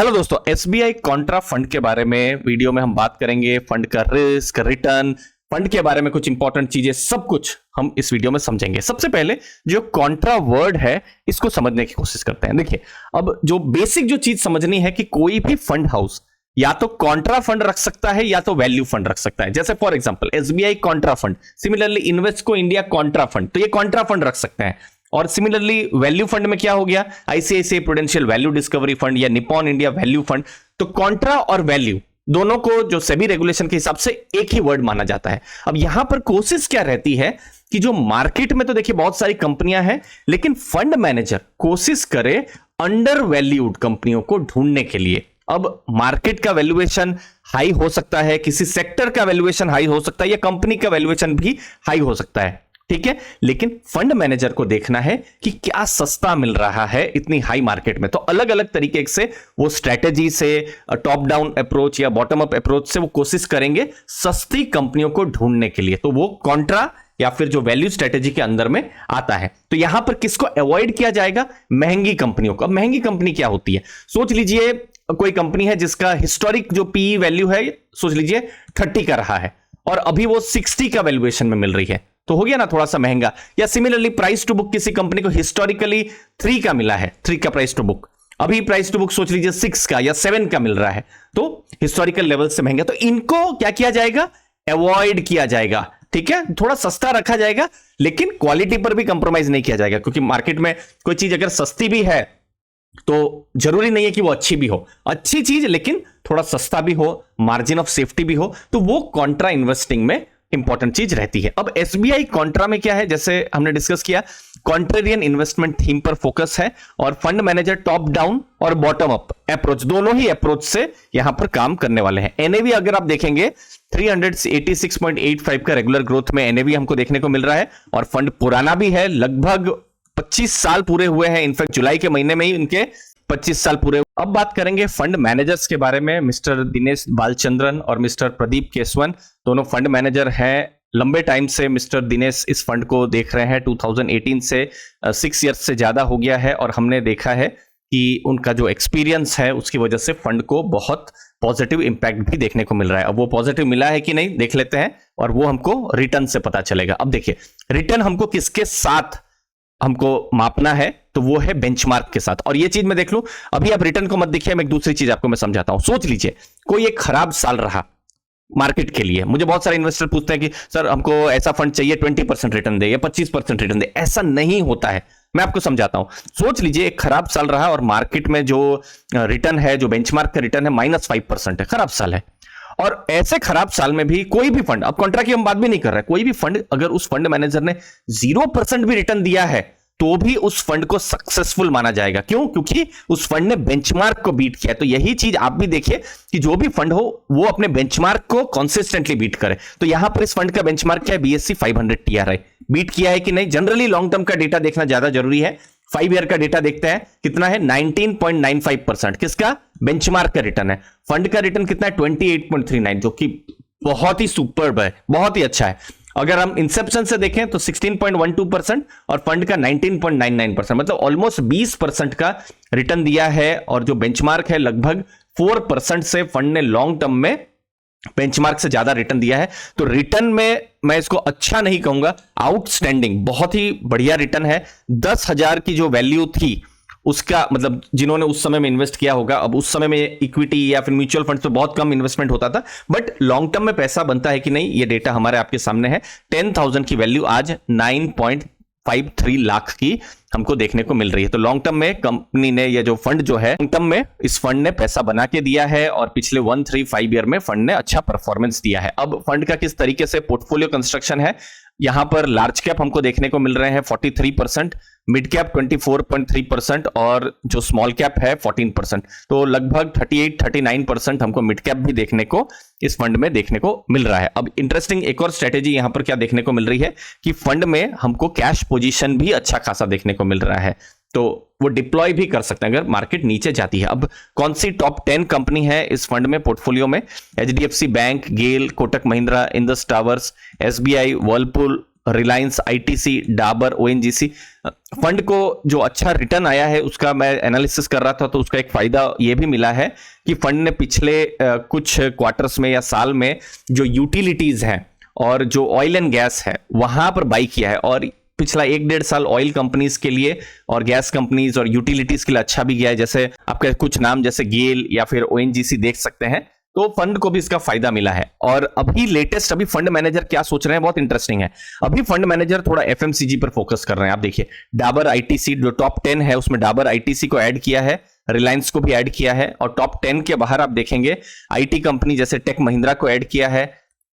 Hello दोस्तों, SBI contra fund के बारे में वीडियो में हम बात करेंगे। फंड का रिस्क, रिटर्न, फंड के बारे में कुछ इंपॉर्टेंट चीजें, सब कुछ हम इस वीडियो में समझेंगे। सबसे पहले जो कॉन्ट्रा वर्ड है इसको समझने की कोशिश करते हैं। देखिए, अब जो बेसिक जो चीज समझनी है कि कोई भी फंड हाउस या तो कॉन्ट्रा फंड रख सकता है या तो वैल्यू फंड रख सकता है। जैसे for example SBI contra fund, similarly Invesco India contra fund, तो ये कॉन्ट्रा फंड रख सकते हैं। और सिमिलरली वैल्यू फंड में क्या हो गया, ICICI prudential value discovery fund या निप्पॉन इंडिया वैल्यू फंड। तो कॉन्ट्रा और वैल्यू दोनों को जो सेबी रेगुलेशन के हिसाब से एक ही वर्ड माना जाता है। अब यहां पर कोशिश क्या रहती है कि जो मार्केट में तो देखिए बहुत सारी कंपनियां हैं, लेकिन फंड मैनेजर कोशिश करे अंडर वैल्यूड कंपनियों को ढूंढने के लिए। अब मार्केट का वैल्यूएशन हाई हो सकता है, किसी सेक्टर का वैल्यूएशन हाई हो सकता है, या कंपनी का वैल्यूएशन भी हाई हो सकता है, ठीक है। लेकिन फंड मैनेजर को देखना है कि क्या सस्ता मिल रहा है इतनी हाई मार्केट में। तो अलग अलग तरीके से वो स्ट्रेटेजी से, टॉप डाउन अप्रोच या बॉटम अप अप्रोच से वो कोशिश करेंगे सस्ती कंपनियों को ढूंढने के लिए। तो वो कॉन्ट्रा या फिर जो वैल्यू स्ट्रेटेजी के अंदर में आता है। तो यहां पर किसको अवॉइड किया जाएगा, महंगी कंपनियों को। अब महंगी कंपनी क्या होती है, सोच लीजिए कोई कंपनी है जिसका हिस्टोरिक जो पीई वैल्यू है सोच लीजिए 30 का रहा है और अभी वो 60 का वैल्यूएशन में मिल रही है, तो हो गया ना थोड़ा सा महंगा। या सिमिलरली प्राइस टू बुक किसी कंपनी को हिस्टोरिकली 3 का मिला है, 3 का प्राइस टू बुक, अभी प्राइस टू बुक सोच लीजिए 6 का या 7 का मिल रहा है, तो हिस्टोरिकल लेवल से महंगा। तो इनको क्या किया जाएगा, अवॉइड किया जाएगा, ठीक है। थोड़ा सस्ता रखा जाएगा लेकिन क्वालिटी पर भी कंप्रोमाइज नहीं किया जाएगा, क्योंकि मार्केट में कोई चीज अगर सस्ती भी है तो जरूरी नहीं है कि वो अच्छी भी हो। अच्छी चीज लेकिन थोड़ा सस्ता भी हो, मार्जिन ऑफ सेफ्टी भी हो, तो वो कॉन्ट्रा इन्वेस्टिंग में इंपॉर्टेंट चीज रहती है। अब एसबीआई कॉन्ट्रा में क्या है, जैसे हमने डिस्कस किया, कॉन्ट्रेरियन इन्वेस्टमेंट थीम पर फोकस है और फंड मैनेजर टॉप डाउन और बॉटम अप अप्रोच, दोनों ही अप्रोच से यहां पर काम करने वाले हैं। एनएवी अगर आप देखेंगे 386.85 का रेगुलर ग्रोथ में एनएवी हमको देखने को मिल रहा है। और फंड पुराना भी है, लगभग 25 साल पूरे हुए हैं। इनफैक्ट जुलाई के महीने में ही उनके 25 साल पूरे। अब बात करेंगे फंड मैनेजर्स के बारे में। मिस्टर दिनेश बालचंद्रन और मिस्टर प्रदीप केसवन दोनों फंड मैनेजर हैं। लंबे टाइम से मिस्टर दिनेश इस फंड को देख रहे हैं, 2018 से 6 ईयर्स से ज्यादा हो गया है। और हमने देखा है कि उनका जो एक्सपीरियंस है उसकी वजह से फंड को बहुत पॉजिटिव इंपैक्ट भी देखने को मिल रहा है। अब वो पॉजिटिव मिला है कि नहीं देख लेते हैं, और वो हमको रिटर्न से पता चलेगा। अब देखिए, रिटर्न हमको किसके साथ हमको मापना है, तो वो है बेंचमार्क के साथ। और ये चीज मैं देख लूं, अभी आप रिटर्न को मत देखिए, मैं एक दूसरी चीज आपको मैं समझाता हूं। सोच लीजिए कोई एक खराब साल रहा मार्केट के लिए। मुझे बहुत सारे इन्वेस्टर पूछते हैं कि सर हमको ऐसा फंड चाहिए 20% रिटर्न दे या 25% रिटर्न दे। ऐसा नहीं होता है, मैं आपको समझाता हूं। सोच लीजिए एक खराब साल रहा और मार्केट में जो रिटर्न है, जो बेंचमार्क का रिटर्न है, -5% है, खराब साल है। और ऐसे खराब साल में भी कोई भी फंड, अब कॉन्ट्रा की हम बात भी नहीं कर रहे, कोई भी फंड अगर उस फंड मैनेजर ने 0% भी रिटर्न दिया है तो भी उस फंड को सक्सेसफुल माना जाएगा। क्यों? क्योंकि उस फंड ने बेंचमार्क को बीट किया। तो यही चीज आप भी देखिए कि जो भी फंड हो वो अपने बेंचमार्क को कंसिस्टेंटली बीट करे। तो यहां पर इस फंड का बेंचमार्क क्या है, बीएससी 500 टीआरआई बीट किया है कि नहीं। जनरली लॉन्ग टर्म का डेटा देखना ज्यादा जरूरी है। 5 ईयर का डेटा देखते हैं, कितना है, 19.95%। किसका? बेंचमार्क का रिटर्न है। फंड का रिटर्न कितना है, 28.39, जो कि बहुत ही सुपर्ब है, बहुत ही अच्छा है। अगर हम इंसेप्शन से देखें तो 16.12% और फंड का 19.99%, मतलब ऑलमोस्ट 20% का रिटर्न दिया है। और जो बेंचमार्क है लगभग 4% से फंड ने लॉन्ग टर्म में बेंचमार्क से ज्यादा रिटर्न दिया है। तो रिटर्न में मैं इसको अच्छा नहीं कहूंगा, आउटस्टैंडिंग, बहुत ही बढ़िया रिटर्न है। 10,000 की जो वैल्यू थी उसका, मतलब जिन्होंने उस समय में इन्वेस्ट किया होगा, अब उस समय में इक्विटी या फिर म्यूचुअल फंड्स पे बहुत कम इन्वेस्टमेंट होता था, बट लॉन्ग टर्म में पैसा बनता है कि नहीं, ये डेटा हमारे आपके सामने है। 10,000 की वैल्यू आज 9.53 लाख की हमको देखने को मिल रही है। तो लॉन्ग टर्म में कंपनी ने, ये जो फंड जो है, लॉन्ग टर्म में इस फंड ने पैसा बना के दिया है और पिछले 1-3-5 ईयर में फंड ने अच्छा परफॉर्मेंस दिया है। अब फंड का किस तरीके से पोर्टफोलियो कंस्ट्रक्शन है, यहां पर लार्ज कैप हमको देखने को मिल रहे हैं 43%, मिड कैप 24.3% और जो स्मॉल कैप है 14%। तो लगभग 38-39% हमको मिड कैप भी देखने को इस फंड में देखने को मिल रहा है। अब इंटरेस्टिंग एक और स्ट्रेटेजी यहां पर क्या देखने को मिल रही है कि फंड में हमको कैश पोजीशन भी अच्छा खासा देखने को मिल रहा है, तो वो डिप्लॉय भी कर सकते हैं अगर मार्केट नीचे जाती है। अब कौन सी टॉप 10 कंपनी है इस फंड में पोर्टफोलियो में, HDFC bank, GAIL, Kotak Mahindra, Indus towers, SBI, Whirlpool, Reliance, ITC, Dabur, ONGC. Fund को जो अच्छा रिटर्न आया है उसका मैं एनालिसिस कर रहा था, तो उसका एक फायदा ये भी मिला है कि फंड ने पिछले कुछ क्वार्टर्स में या साल में जो यूटिलिटीज हैं और जो ऑयल एंड गैस है वहां पर बाई किया है, और पिछला 1-1.5 साल ऑयल कंपनीज के लिए और गैस कंपनीज और यूटिलिटीज के लिए अच्छा भी गया है। जैसे आपके कुछ नाम जैसे गेल या फिर ओएनजीसी देख सकते हैं, तो फंड को भी इसका फायदा मिला है। और अभी लेटेस्ट अभी फंड मैनेजर क्या सोच रहे हैं, बहुत इंटरेस्टिंग है। अभी फंड मैनेजर थोड़ा एफएमसीजी पर फोकस कर रहे हैं। आप देखिए डाबर आईटीसी जो टॉप 10 है उसमें डाबर आईटीसी को ऐड किया है, रिलायंस को भी ऐड किया है, और टॉप 10 के बाहर आप देखेंगे आईटी कंपनी जैसे टेक महिंद्रा को ऐड किया है,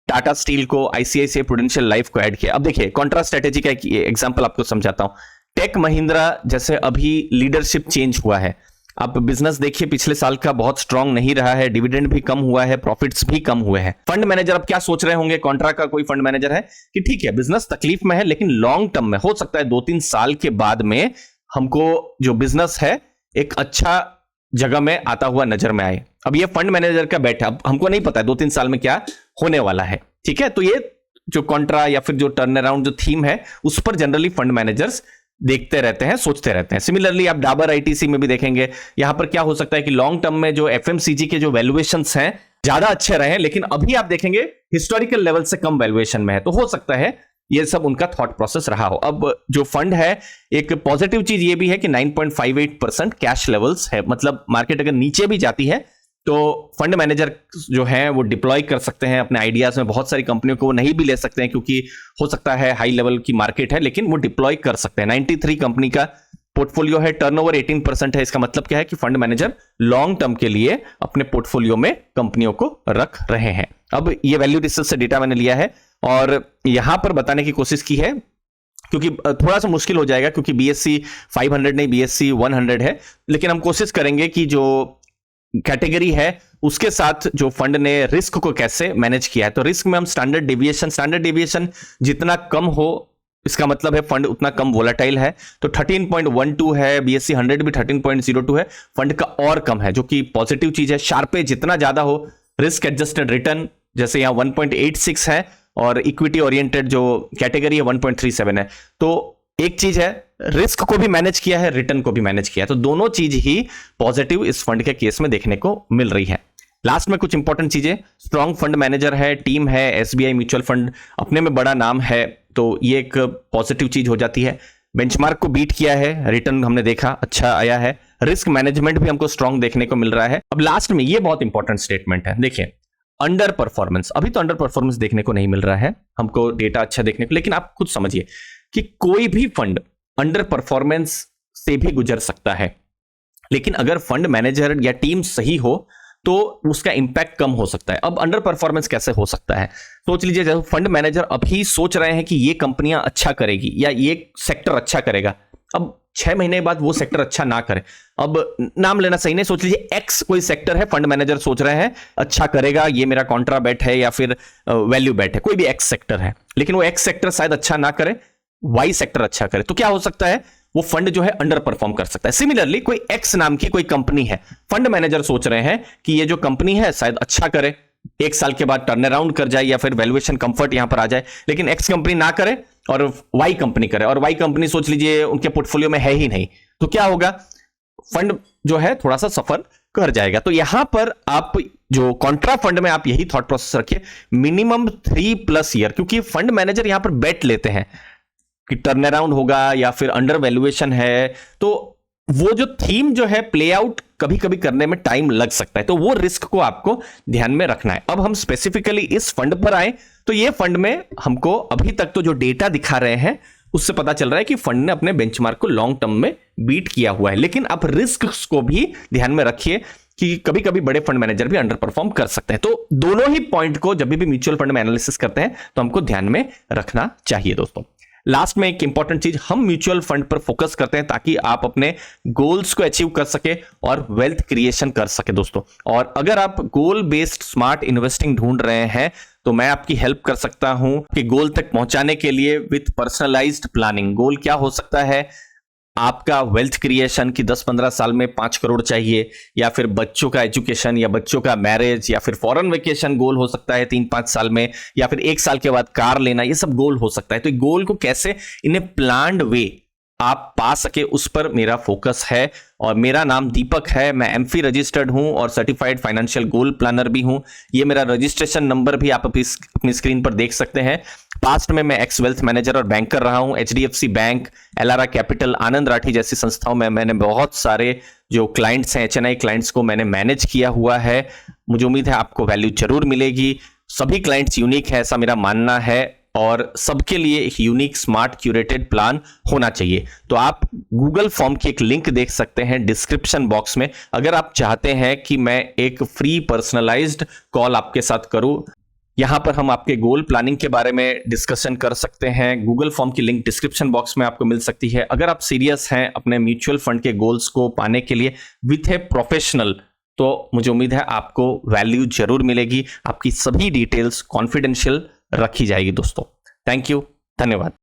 टाटा स्टील को, आईसीआईसीआई प्रूडेंशियल लाइफ को ऐड किया। अब देखिए कॉन्ट्रा स्ट्रेटेजी का एक एग्जांपल आपको समझाता हूं। टेक महिंद्रा जैसे अभी लीडरशिप चेंज हुआ है, आप बिजनेस देखिए पिछले साल का बहुत स्ट्रांग नहीं रहा है, डिविडेंड भी कम हुआ है, प्रॉफिट्स भी कम हुए हैं। फंड मैनेजर अब क्या सोच रहे होंगे, कॉन्ट्रा का कोई फंड मैनेजर है कि ठीक है बिजनेस तकलीफ में है लेकिन लॉन्ग टर्म में हो सकता है 2-3 साल के बाद में हमको जो बिजनेस है एक अच्छा जगह में आता हुआ नजर में आए। अब ये फंड मैनेजर का बैठ है, अब हमको नहीं पता है 2-3 साल में क्या होने वाला है, ठीक है। तो ये जो कॉन्ट्रा या फिर जो टर्न अराउंड जो थीम है उस पर जनरली फंड मैनेजर्स देखते रहते हैं, सोचते रहते हैं। सिमिलरली आप डाबर आईटीसी में भी देखेंगे, यहां पर क्या हो सकता है कि लॉन्ग टर्म में जो एफएमसीजी के जो वैल्यूएशंस हैं ज्यादा अच्छे रहे, लेकिन अभी आप देखेंगे हिस्टोरिकल लेवल से कम वैल्यूएशन में है, तो हो सकता है ये सब उनका थॉट प्रोसेस रहा हो। अब जो फंड है, एक पॉजिटिव चीज ये भी है कि 9.58% कैश लेवल्स है, मतलब मार्केट अगर नीचे भी जाती है तो फंड मैनेजर जो है वो डिप्लॉय कर सकते हैं अपने आइडियाज में। बहुत सारी कंपनियों को वो नहीं भी ले सकते हैं क्योंकि हो सकता है हाई लेवल की मार्केट है, लेकिन वो डिप्लॉय कर सकते हैं। 93 कंपनी का पोर्टफोलियो है, टर्नओवर 18% है। इसका मतलब क्या है कि फंड मैनेजर लॉन्ग टर्म के लिए अपने पोर्टफोलियो में कंपनियों को रख रहे हैं। अब ये वैल्यू रिसर्च से डेटा मैंने लिया है और यहां पर बताने की कोशिश की है, क्योंकि थोड़ा सा मुश्किल हो जाएगा क्योंकि BSE 500 नहीं BSE 100 है, लेकिन हम कोशिश करेंगे कि जो कैटेगरी है उसके साथ जो फंड ने रिस्क को कैसे मैनेज किया है। तो रिस्क में हम स्टैंडर्ड डेविएशन जितना कम हो इसका मतलब है फंड उतना कम वोलेटाइल है। तो 13.12 है, BSE 100 भी 13.02 है, फंड का और कम है जो कि पॉजिटिव चीज है। शार्पे जितना ज्यादा हो, रिस्क एडजस्टेड रिटर्न जैसे यहां 1.86 है और इक्विटी ओरिएंटेड जो कैटेगरी है 1.37 है। तो एक चीज है रिस्क को भी मैनेज किया है, रिटर्न को भी मैनेज किया है, तो दोनों चीज ही पॉजिटिव इस फंड के केस में देखने को मिल रही है। लास्ट में कुछ इंपॉर्टेंट चीजें, स्ट्रॉन्ग फंड मैनेजर है, टीम है, SBI म्यूचुअल फंड अपने में बड़ा नाम है, तो ये एक पॉजिटिव चीज हो जाती है। बेंचमार्क को बीट किया है, रिटर्न हमने देखा अच्छा आया है, रिस्क मैनेजमेंट भी हमको स्ट्रॉन्ग देखने को मिल रहा है। अब लास्ट में ये बहुत इंपॉर्टेंट स्टेटमेंट है, देखिए अंडर परफॉर्मेंस, अभी तो अंडर परफॉर्मेंस देखने को नहीं मिल रहा है हमको, डेटा अच्छा देखने को, लेकिन आप खुद समझिए कि कोई भी फंड अंडर परफॉर्मेंस से भी गुजर सकता है, लेकिन अगर फंड मैनेजर या टीम सही हो तो उसका इंपैक्ट कम हो सकता है। अब अंडर परफॉर्मेंस कैसे हो सकता है, सोच लीजिए जब फंड मैनेजर अभी सोच रहे हैं कि ये कंपनियां अच्छा करेगी या ये सेक्टर अच्छा करेगा, अब 6 महीने बाद वो सेक्टर अच्छा ना करे, अब नाम लेना सही नहीं, सोच लीजिए एक्स कोई सेक्टर है, फंड मैनेजर सोच रहे हैं अच्छा करेगा, ये मेरा कॉन्ट्रा बेट है या फिर वैल्यू बेट है, कोई भी एक्स सेक्टर है, लेकिन वो एक्स सेक्टर शायद अच्छा ना करे, वाई सेक्टर अच्छा करे, तो क्या हो सकता है वो फंड जो है अंडर परफॉर्म कर सकता है। सिमिलरली कोई एक्स नाम की कोई कंपनी है, फंड मैनेजर सोच रहे हैं कि ये जो कंपनी है शायद अच्छा करे, 1 साल के बाद टर्न अराउंड कर जाए या फिर वैल्यूएशन कंफर्ट यहां पर आ जाए, लेकिन एक्स कंपनी ना करे और वाई कंपनी करे, और वाई कंपनी सोच लीजिए उनके पोर्टफोलियो में है ही नहीं, तो क्या होगा, फंड जो है थोड़ा सा सफर कर जाएगा। तो यहां पर आप जो कॉन्ट्रा फंड में आप यही थॉट प्रोसेस रखिए, मिनिमम 3+ ईयर, क्योंकि फंड मैनेजर यहां पर बेट लेते हैं कि टर्न अराउंड होगा या फिर अंडर वैल्यूएशन है, तो वो जो थीम जो है प्ले आउट कभी कभी करने में टाइम लग सकता है, तो वो रिस्क को आपको ध्यान में रखना है। अब हम स्पेसिफिकली इस फंड पर आए, तो ये फंड में हमको अभी तक तो जो डेटा दिखा रहे हैं उससे पता चल रहा है कि फंड ने अपने बेंचमार्क को लॉन्ग टर्म में बीट किया हुआ है, लेकिन आप रिस्क को भी ध्यान में रखिए कि कभी कभी बड़े फंड मैनेजर भी अंडर परफॉर्म कर सकते हैं। तो दोनों ही पॉइंट को जब भी म्यूचुअल फंड में एनालिसिस करते हैं तो हमको ध्यान में रखना चाहिए दोस्तों। लास्ट में एक इंपॉर्टेंट चीज, हम म्यूचुअल फंड पर फोकस करते हैं ताकि आप अपने गोल्स को अचीव कर सके और वेल्थ क्रिएशन कर सके दोस्तों। और अगर आप गोल बेस्ड स्मार्ट इन्वेस्टिंग ढूंढ रहे हैं तो मैं आपकी हेल्प कर सकता हूं कि गोल तक पहुंचाने के लिए विथ पर्सनलाइज्ड प्लानिंग। गोल क्या हो सकता है, आपका वेल्थ क्रिएशन की 10-15 साल में 5 करोड़ चाहिए, या फिर बच्चों का एजुकेशन या बच्चों का मैरिज, या फिर फॉरेन वेकेशन गोल हो सकता है 3-5 साल में, या फिर 1 साल के बाद कार लेना, ये सब गोल हो सकता है। तो गोल को कैसे इन ए प्लान्ड वे आप पा सके, उस पर मेरा फोकस है। और मेरा नाम दीपक है, मैं एमफी रजिस्टर्ड हूं और सर्टिफाइड फाइनेंशियल गोल प्लानर भी हूं। ये मेरा रजिस्ट्रेशन नंबर भी आप अपनी स्क्रीन पर देख सकते हैं। पास्ट में मैं एक्स वेल्थ मैनेजर और बैंकर रहा हूं। एचडीएफसी बैंक, एलारा कैपिटल, आनंद राठी जैसी संस्थाओं में मैंने बहुत सारे जो क्लाइंट्स हैं, एचएनआई क्लाइंट्स को मैंने मैनेज किया हुआ है। मुझे उम्मीद है आपको वैल्यू जरूर मिलेगी। सभी क्लाइंट्स यूनिक है, ऐसा मेरा मानना है, और सबके लिए एक यूनिक स्मार्ट क्यूरेटेड प्लान होना चाहिए। तो आप गूगल फॉर्म की एक लिंक देख सकते हैं डिस्क्रिप्शन बॉक्स में। अगर आप चाहते हैं कि मैं एक फ्री पर्सनलाइज्ड कॉल आपके साथ करूं, यहां पर हम आपके गोल प्लानिंग के बारे में डिस्कशन कर सकते हैं। गूगल फॉर्म की लिंक डिस्क्रिप्शन बॉक्स में आपको मिल सकती है। अगर आप सीरियस हैं अपने म्यूचुअल फंड के गोल्स को पाने के लिए विथ ए प्रोफेशनल, तो मुझे उम्मीद है आपको वैल्यू जरूर मिलेगी। आपकी सभी डिटेल्स कॉन्फिडेंशियल रखी जाएगी दोस्तों। थैंक यू, धन्यवाद।